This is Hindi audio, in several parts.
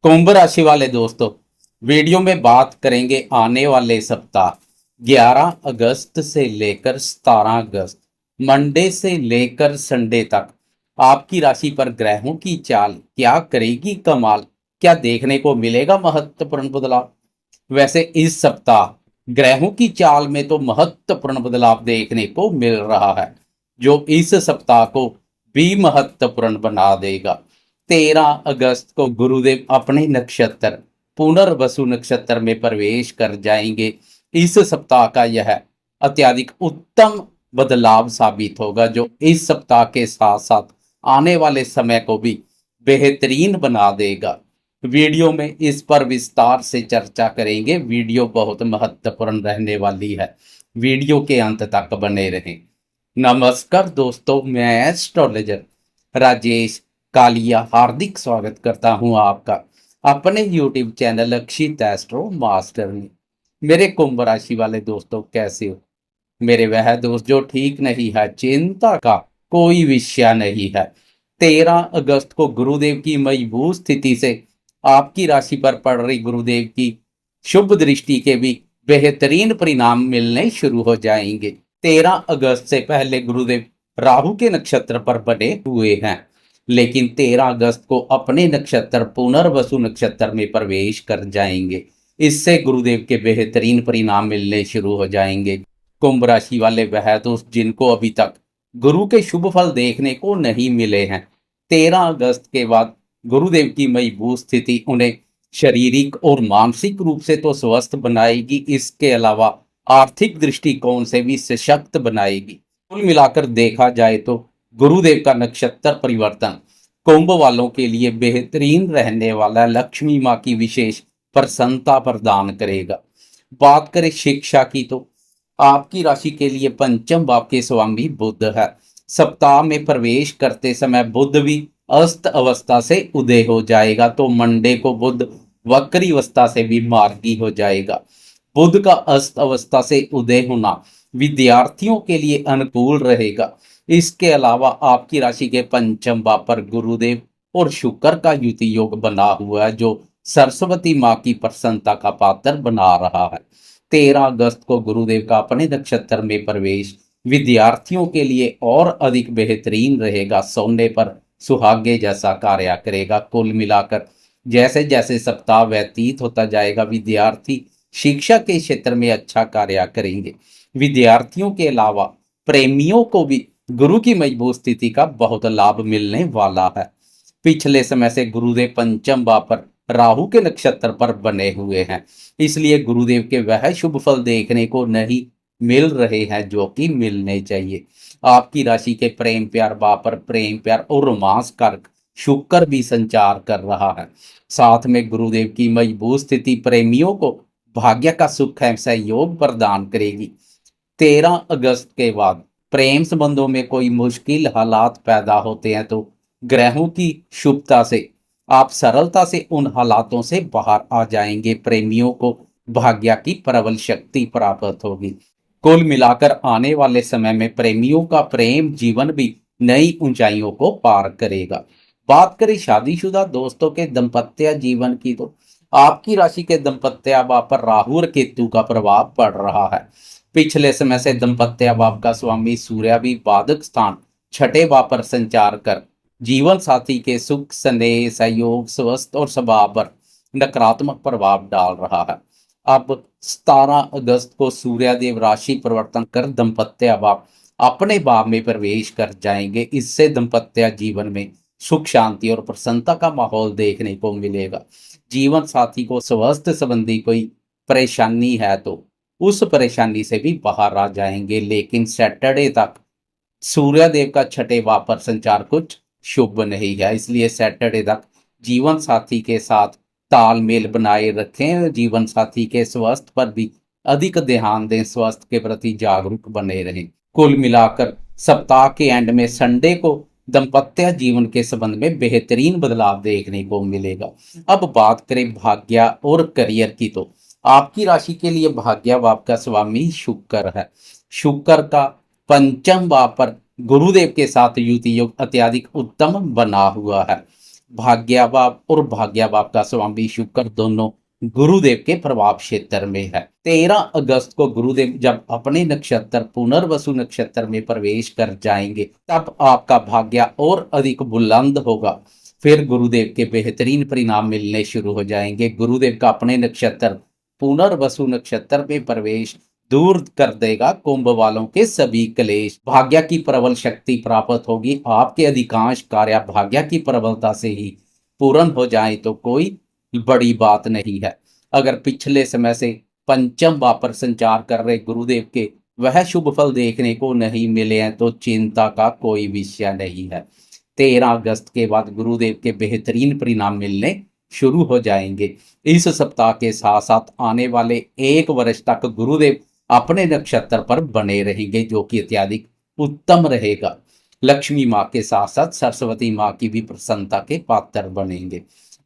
कुंभ राशि वाले दोस्तों, वीडियो में बात करेंगे आने वाले सप्ताह 11 अगस्त से लेकर 17 अगस्त मंडे से लेकर संडे तक आपकी राशि पर ग्रहों की चाल क्या करेगी कमाल। क्या देखने को मिलेगा महत्वपूर्ण बदलाव। वैसे इस सप्ताह ग्रहों की चाल में तो महत्वपूर्ण बदलाव देखने को मिल रहा है, जो इस सप्ताह को भी महत्वपूर्ण बना देगा। 13 अगस्त को गुरुदेव अपने नक्षत्र पुनर्वसु नक्षत्र में प्रवेश कर जाएंगे। इस सप्ताह का यह अत्यधिक उत्तम बदलाव साबित होगा, जो इस सप्ताह के साथ साथ आने वाले समय को भी बेहतरीन बना देगा। वीडियो में इस पर विस्तार से चर्चा करेंगे। वीडियो बहुत महत्वपूर्ण रहने वाली है, वीडियो के अंत तक बने रहें। नमस्कार दोस्तों, मैं एस्ट्रोलॉजर राजेश कालिया हार्दिक स्वागत करता हूं आपका अपने YouTube चैनल अक्षित एस्ट्रो मास्टर में। मेरे कुंभ राशि वाले दोस्तों, कैसे हो? मेरे वह दोस्त जो ठीक नहीं है, चिंता का कोई विषय नहीं है। 13 अगस्त को गुरुदेव की मजबूत स्थिति से आपकी राशि पर पड़ रही गुरुदेव की शुभ दृष्टि के भी बेहतरीन परिणाम मिलने शुरू हो जाएंगे। 13 अगस्त से पहले गुरुदेव राहु के नक्षत्र पर बने हुए हैं, लेकिन 13 अगस्त को अपने नक्षत्र पुनर्वसु नक्षत्र में प्रवेश कर जाएंगे। इससे गुरुदेव के बेहतरीन परिणाम मिलने शुरू हो जाएंगे। कुंभ राशि वाले वह दोस्त जिनको अभी तक गुरु के शुभ फल देखने को नहीं मिले हैं, 13 अगस्त के बाद गुरुदेव की मजबूत स्थिति उन्हें शारीरिक और मानसिक रूप से तो स्वस्थ बनाएगी, इसके अलावा आर्थिक दृष्टिकोण से भी सशक्त बनाएगी। कुल मिलाकर देखा जाए तो गुरुदेव का नक्षत्र परिवर्तन कुंभ वालों के लिए बेहतरीन रहने वाला, लक्ष्मी माँ की विशेष प्रसन्नता प्रदान करेगा। बात करें शिक्षा की तो आपकी राशि के लिए पंचम भाव के स्वामी बुध है। सप्ताह में प्रवेश करते समय बुध भी अस्त अवस्था से उदय हो जाएगा, तो मंडे को बुध वक्री अवस्था से भी मार्गी हो जाएगा। बुध का अस्त अवस्था से उदय होना विद्यार्थियों के लिए अनुकूल रहेगा। इसके अलावा आपकी राशि के पंचम भाव पर गुरुदेव और शुक्र का युति योग बना हुआ है, जो सरस्वती माँ की प्रसन्नता का पात्र बना रहा है। 13 अगस्त को गुरुदेव का अपने नक्षत्र में प्रवेश विद्यार्थियों के लिए और अधिक बेहतरीन रहेगा, सोने पर सुहागे जैसा कार्य करेगा। कुल मिलाकर जैसे जैसे सप्ताह व्यतीत होता जाएगा, विद्यार्थी शिक्षा के क्षेत्र में अच्छा कार्य करेंगे। विद्यार्थियों के अलावा प्रेमियों को भी गुरु की मजबूत स्थिति का बहुत लाभ मिलने वाला है। पिछले समय से गुरुदेव पंचम भाव पर राहु के नक्षत्र पर बने हुए हैं, इसलिए गुरुदेव के वह शुभ फल देखने को नहीं मिल रहे हैं जो कि मिलने चाहिए। आपकी राशि के प्रेम प्यार भाव पर प्रेम प्यार और रोमांस कारक शुक्र भी संचार कर रहा है। साथ में गुरुदेव की मजबूत स्थिति प्रेमियों को भाग्य का सुख है सहयोग प्रदान करेगी। 13 अगस्त के बाद प्रेम संबंधों में कोई मुश्किल हालात पैदा होते हैं, तो ग्रहों की शुभता से आप सरलता से उन हालातों से बाहर आ जाएंगे। प्रेमियों को भाग्य की प्रबल शक्ति प्राप्त होगी। कुल मिलाकर आने वाले समय में प्रेमियों का प्रेम जीवन भी नई ऊंचाइयों को पार करेगा। बात करें शादीशुदा दोस्तों के दाम्पत्य जीवन की तो आपकी राशि के दाम्पत्य भाव पर राहु और केतु का प्रभाव पड़ रहा है। पिछले समय से दाम्पत्य भाव का स्वामी सूर्य भी बाधक स्थान छठे भाव पर संचार कर जीवन साथी के सुख स्नेह सहयोग स्वस्थ और स्वभाव पर नकारात्मक प्रभाव डाल रहा है। अब 17 अगस्त को सूर्यदेव राशि परिवर्तन कर दाम्पत्य भाव अपने भाव में प्रवेश कर जाएंगे। इससे दाम्पत्य जीवन में सुख शांति और प्रसन्नता का माहौल देखने को मिलेगा। जीवन साथी को स्वास्थ्य संबंधी कोई परेशानी है तो उस परेशानी से भी बाहर आ जाएंगे, लेकिन सैटरडे तक सूर्यदेव का छठे भाव पर संचार कुछ शुभ नहीं है, इसलिए सैटरडे तक जीवन साथी के साथ तालमेल बनाए रखें। जीवन साथी के स्वास्थ्य पर भी अधिक ध्यान दें, स्वास्थ्य के प्रति जागरूक बने रहें। कुल मिलाकर सप्ताह के एंड में संडे को दाम्पत्य जीवन के संबंध में बेहतरीन बदलाव देखने को मिलेगा। अब बात करें भाग्य और करियर की तो आपकी राशि के लिए भाग्य भाव का स्वामी शुक्र है। शुक्र का पंचम भाव पर गुरुदेव के साथ युति योग अत्यधिक उत्तम बना हुआ है। भाग्याभाव और भाग्याभाव का स्वामी शुक्र दोनों गुरुदेव के प्रभाव क्षेत्र में है। 13 अगस्त को गुरुदेव जब अपने नक्षत्र पुनर्वसु नक्षत्र में प्रवेश कर जाएंगे तब आपका भाग्य और अधिक बुलंद होगा। फिर गुरुदेव के बेहतरीन परिणाम मिलने शुरू हो जाएंगे। गुरुदेव का अपने नक्षत्र पुनर्वसु नक्षत्र में प्रवेश दूर कर देगा कुंभ वालों के सभी क्लेश। भाग्य की प्रबल शक्ति प्राप्त होगी। आपके अधिकांश कार्य भाग्य की प्रबलता से ही पूर्ण हो जाए तो कोई बड़ी बात नहीं है। अगर पिछले समय से पंचम भाव पर संचार कर रहे गुरुदेव के वह शुभ फल देखने को नहीं मिले हैं तो चिंता का कोई विषय नहीं है। 13 अगस्त के बाद गुरुदेव के बेहतरीन परिणाम मिलने शुरू हो जाएंगे। इस सप्ताह के साथ साथ आने वाले 1 वर्ष तक गुरुदेव अपने नक्षत्र पर बने रहेंगे जो कि अत्यधिक उत्तम रहेगा। लक्ष्मी माँ के साथ साथ सरस्वती माँ की भी प्रसन्नता के पात्र बनेंगे।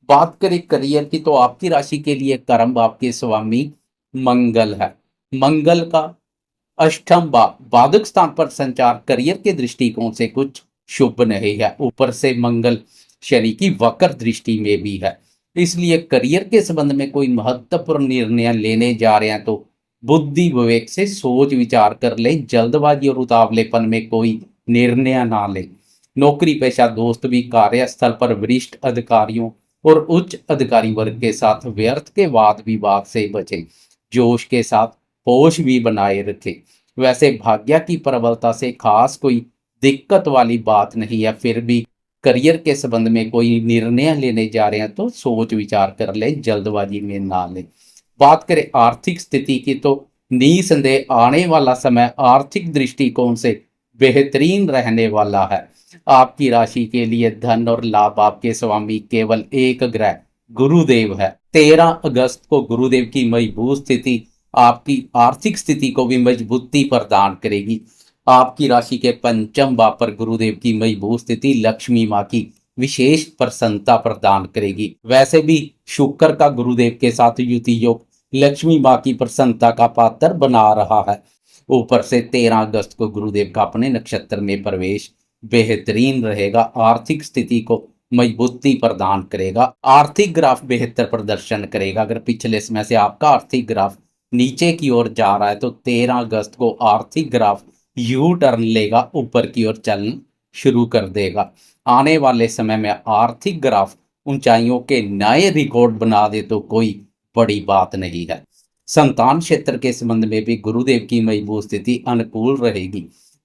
बात करें करियर की तो आपकी राशि के लिए कर्म भाव के स्वामी मंगल है। मंगल का अष्टम भाव बाधक स्थान पर संचार करियर के दृष्टिकोण से कुछ शुभ नहीं है। ऊपर से मंगल शनि की वक्र दृष्टि में भी है, इसलिए करियर के संबंध में कोई महत्वपूर्ण निर्णय लेने जा रहे हैं तो बुद्धि विवेक से सोच विचार कर ले। जल्दबाजी और उतावलेपन में कोई निर्णय ना ले। नौकरी पेशा दोस्त भी कार्यस्थल पर वरिष्ठ अधिकारियों और उच्च अधिकारी वर्ग के साथ व्यर्थ के वाद विवाद से बचे। जोश के साथ होश भी बनाए रखे। वैसे भाग्य की प्रबलता से खास कोई दिक्कत वाली बात नहीं है, फिर भी करियर के संबंध में कोई निर्णय लेने जा रहे हैं तो सोच विचार कर ले, जल्दबाजी में ना ले। बात करें आर्थिक स्थिति की तो निसंदेह आने वाला समय आर्थिक दृष्टिकोण से बेहतरीन रहने वाला है। आपकी राशि के लिए धन और लाभ आपके स्वामी केवल एक ग्रह गुरुदेव है। 13 अगस्त को गुरुदेव की मजबूत स्थिति आपकी आर्थिक स्थिति को भी मजबूती प्रदान करेगी। आपकी राशि के पंचम भाव पर गुरुदेव की मजबूत स्थिति लक्ष्मी माँ की विशेष प्रसन्नता प्रदान करेगी। वैसे भी शुक्र का गुरुदेव के साथ युति योग लक्ष्मी माँ की प्रसन्नता का पात्र बना रहा है। ऊपर से 13 अगस्त को गुरुदेव का अपने नक्षत्र में प्रवेश बेहतरीन रहेगा। आर्थिक स्थिति को मजबूती प्रदान करेगा। आर्थिक ग्राफ बेहतर प्रदर्शन करेगा। अगर पिछले समय से आपका आर्थिक ग्राफ नीचे की ओर जा रहा है तो 13 अगस्त को आर्थिक ग्राफ यू टर्न लेगा, ऊपर की ओर चलना शुरू कर देगा। आने वाले समय में आर्थिक ग्राफ ऊंचाइयों के नए रिकॉर्ड बना दे तो कोई बड़ी बात नहीं है। संतान क्षेत्र के संबंध में भी गुरुदेव की मजबूत स्थिति अनुकूल रहेगी।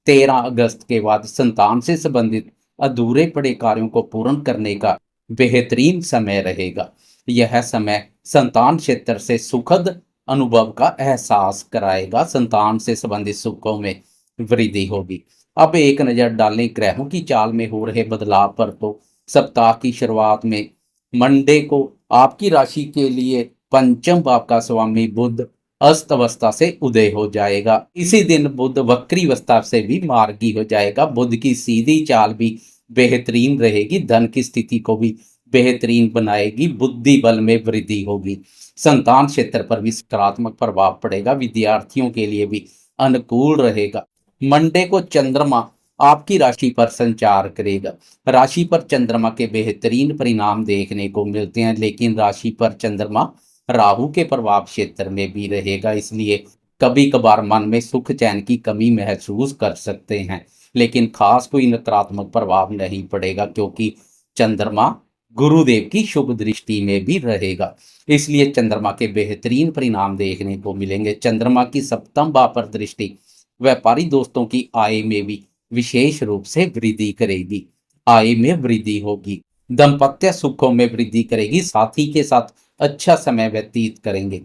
13 अगस्त के बाद संतान से संबंधित अधूरे पड़े कार्यों को पूर्ण करने का बेहतरीन समय रहेगा। यह समय संतान क्षेत्र से सुखद अनुभव का एहसास कराएगा। संतान से संबंधित सुखों में वृद्धि होगी। अब एक नजर डालें ग्रहों की चाल में हो रहे बदलाव पर तो सप्ताह की शुरुआत में मंडे को आपकी राशि के लिए पंचम भाव का स्वामी बुध अस्त अवस्था से उदय हो जाएगा। इसी दिन बुध वक्री अवस्था से भी मार्गी हो जाएगा। बुध की सीधी चाल भी बेहतरीन रहेगी। धन की स्थिति को भी बेहतरीन बनाएगी। बुद्धि बल में वृद्धि होगी। संतान क्षेत्र पर भी सकारात्मक प्रभाव पड़ेगा। विद्यार्थियों के लिए भी अनुकूल रहेगा। मंडे को चंद्रमा आपकी राशि पर संचार करेगा। राशि पर चंद्रमा के बेहतरीन परिणाम देखने को मिलते हैं, लेकिन राशि पर चंद्रमा राहु के प्रभाव क्षेत्र में भी रहेगा, इसलिए कभी कभार मन में सुख चैन की कमी महसूस कर सकते हैं, लेकिन खास कोई नकारात्मक प्रभाव नहीं पड़ेगा क्योंकि चंद्रमा गुरुदेव की शुभ दृष्टि में भी रहेगा। इसलिए चंद्रमा के बेहतरीन परिणाम देखने को मिलेंगे। चंद्रमा की सप्तम भाव पर दृष्टि व्यापारी दोस्तों की आय में भी विशेष रूप से वृद्धि करेगी। आय में वृद्धि होगी। दाम्पत्य सुखों में वृद्धि करेगी। साथी के साथ अच्छा समय व्यतीत करेंगे।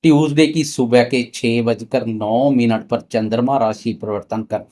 ट्यूसडे की सुबह के 6:09 पर चंद्रमा राशि परिवर्तन कर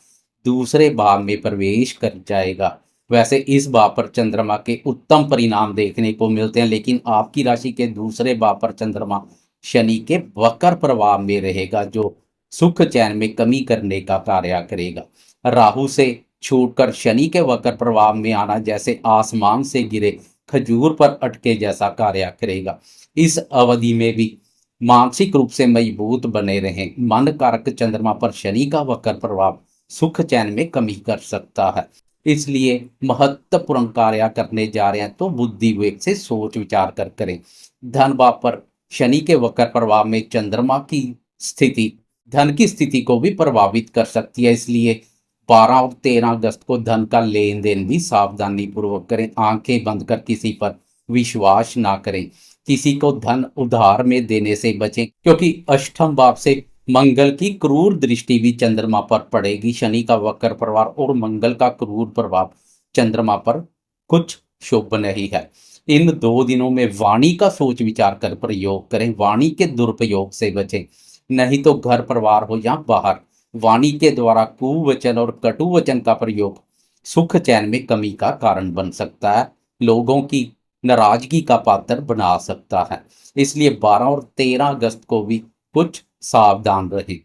दूसरे भाव में प्रवेश कर जाएगा। वैसे इस भाव पर चंद्रमा के उत्तम परिणाम देखने को मिलते हैं, लेकिन आपकी राशि के दूसरे भाव पर चंद्रमा शनि के वक्र प्रभाव में रहेगा जो सुख चैन में कमी करने का कार्य करेगा। राहु से छूटकर शनि के वक्र प्रभाव में आना जैसे आसमान से गिरे खजूर पर अटके जैसा कार्य करेगा। इस अवधि में भी मानसिक रूप से मजबूत बने रहें। मन कारक चंद्रमा पर शनि का वक्र प्रभाव सुख चैन में कमी कर सकता है। इसलिए महत्वपूर्ण कार्य करने जा रहे हैं तो बुद्धि विवेक से सोच विचार कर करें। धन भाव पर शनि के वक्र प्रभाव में चंद्रमा की स्थिति धन की स्थिति को भी प्रभावित कर सकती है, इसलिए 12 और 13 अगस्त को धन का लेन देन भी सावधानी पूर्वक करें। आंखें बंद कर किसी पर विश्वास ना करें। किसी को धन उधार में देने से बचें, क्योंकि अष्टम भाव से मंगल की क्रूर दृष्टि भी चंद्रमा पर पड़ेगी। शनि का वक्र प्रभाव और मंगल का क्रूर प्रभाव चंद्रमा पर कुछ शुभ नहीं है। इन 2 दिनों में वाणी का सोच विचार कर प्रयोग करें। वाणी के दुरुपयोग से बचें, नहीं तो घर परिवार हो या बाहर वाणी के द्वारा कुवचन और कटु वचन का प्रयोग सुख चैन में कमी का कारण बन सकता है, लोगों की नाराजगी का पात्र बना सकता है। इसलिए 12 और 13 अगस्त को भी कुछ सावधान रहे।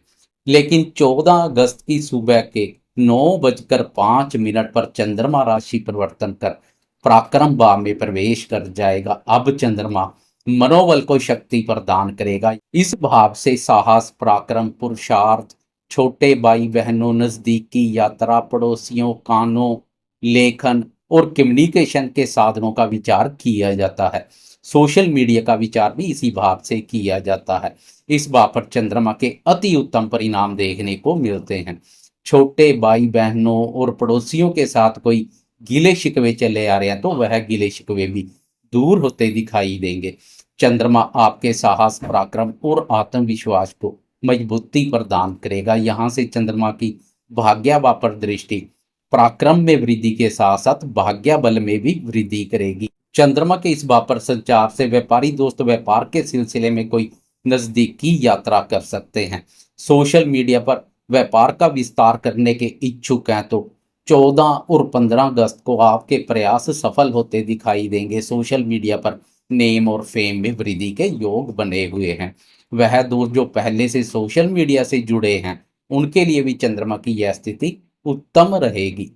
लेकिन 14 अगस्त की सुबह के 9:05 पर चंद्रमा राशि परिवर्तन कर पराक्रम भाव में प्रवेश कर जाएगा। अब चंद्रमा मनोबल को शक्ति प्रदान करेगा। इस भाव से साहस, पराक्रम, पुरुषार्थ, छोटे भाई बहनों, नजदीकी यात्रा, पड़ोसियों, कानों, लेखन और कम्युनिकेशन के साधनों का विचार किया जाता है। सोशल मीडिया का विचार भी इसी भाव से किया जाता है। इस भाव पर चंद्रमा के अति उत्तम परिणाम देखने को मिलते हैं। छोटे भाई बहनों और पड़ोसियों के साथ कोई गिले शिकवे चले आ रहे हैं तो वह गिले शिकवे भी दूर होते दिखाई देंगे। चंद्रमा आपके साहस, पराक्रम और आत्मविश्वास को मजबूती प्रदान करेगा। यहाँ से चंद्रमा की भाग्य पर दृष्टि पराक्रम में वृद्धि के साथ साथ भाग्य बल में भी वृद्धि करेगी। चंद्रमा के इस भाव पर संचार से व्यापारी दोस्त व्यापार के सिलसिले में कोई नजदीकी यात्रा कर सकते हैं। सोशल मीडिया पर व्यापार का विस्तार करने के इच्छुक हैं तो 14 और 15 अगस्त को आपके प्रयास सफल होते दिखाई देंगे। सोशल मीडिया पर नेम और फेम में वृद्धि के योग बने हुए हैं। वह दोस्त जो पहले से सोशल मीडिया से जुड़े हैं उनके लिए भी चंद्रमा की यह स्थिति उत्तम रहेगी।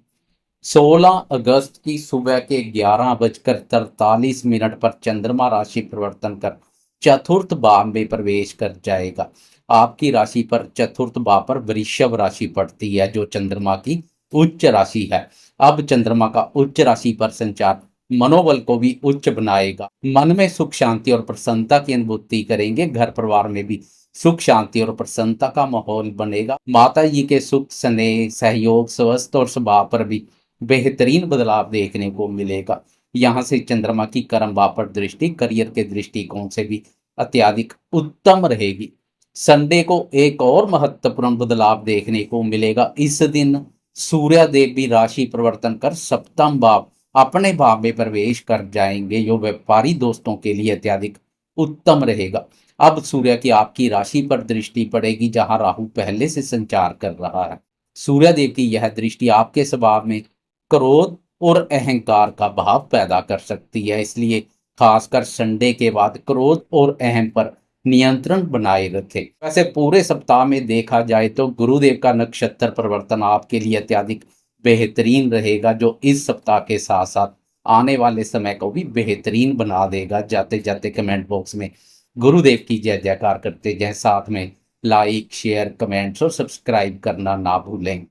16 अगस्त की सुबह के 11:43 पर चंद्रमा राशि परिवर्तन कर चतुर्थ भाव में प्रवेश कर जाएगा। आपकी राशि पर चतुर्थ भाव पर वृषभ राशि पड़ती है जो चंद्रमा की उच्च राशि है। अब चंद्रमा का उच्च राशि पर संचार मनोबल को भी उच्च बनाएगा। मन में सुख, शांति और प्रसन्नता की अनुभूति करेंगे। घर परिवार में भी सुख, शांति और प्रसन्नता का माहौल बनेगा। माता जी के सुख, स्नेह, सहयोग, स्वास्थ्य और स्वभाव पर भी बेहतरीन बदलाव देखने को मिलेगा। यहाँ से चंद्रमा की कर्म भाव पर दृष्टि करियर के दृष्टिकोण से भी अत्यधिक उत्तम रहेगी। संडे को एक और महत्वपूर्ण बदलाव देखने को मिलेगा। इस दिन सूर्यदेव भी राशि परिवर्तन कर सप्तम भाव अपने भाव में प्रवेश कर जाएंगे, जो व्यापारी दोस्तों के लिए अत्यधिक उत्तम रहेगा। अब सूर्य की आपकी राशि पर दृष्टि पड़ेगी जहां राहु पहले से संचार कर रहा है। सूर्यदेव की यह दृष्टि आपके स्वभाव में क्रोध और अहंकार का भाव पैदा कर सकती है, इसलिए खासकर संडे के बाद क्रोध और अहम पर नियंत्रण बनाए रखें। वैसे पूरे सप्ताह में देखा जाए तो गुरुदेव का नक्षत्र परिवर्तन आपके लिए अत्यधिक बेहतरीन रहेगा, जो इस सप्ताह के साथ साथ आने वाले समय को भी बेहतरीन बना देगा। जाते जाते कमेंट बॉक्स में गुरुदेव की जय जयकार करते जाएं, साथ में लाइक, शेयर, कमेंट्स और सब्सक्राइब करना ना भूलें।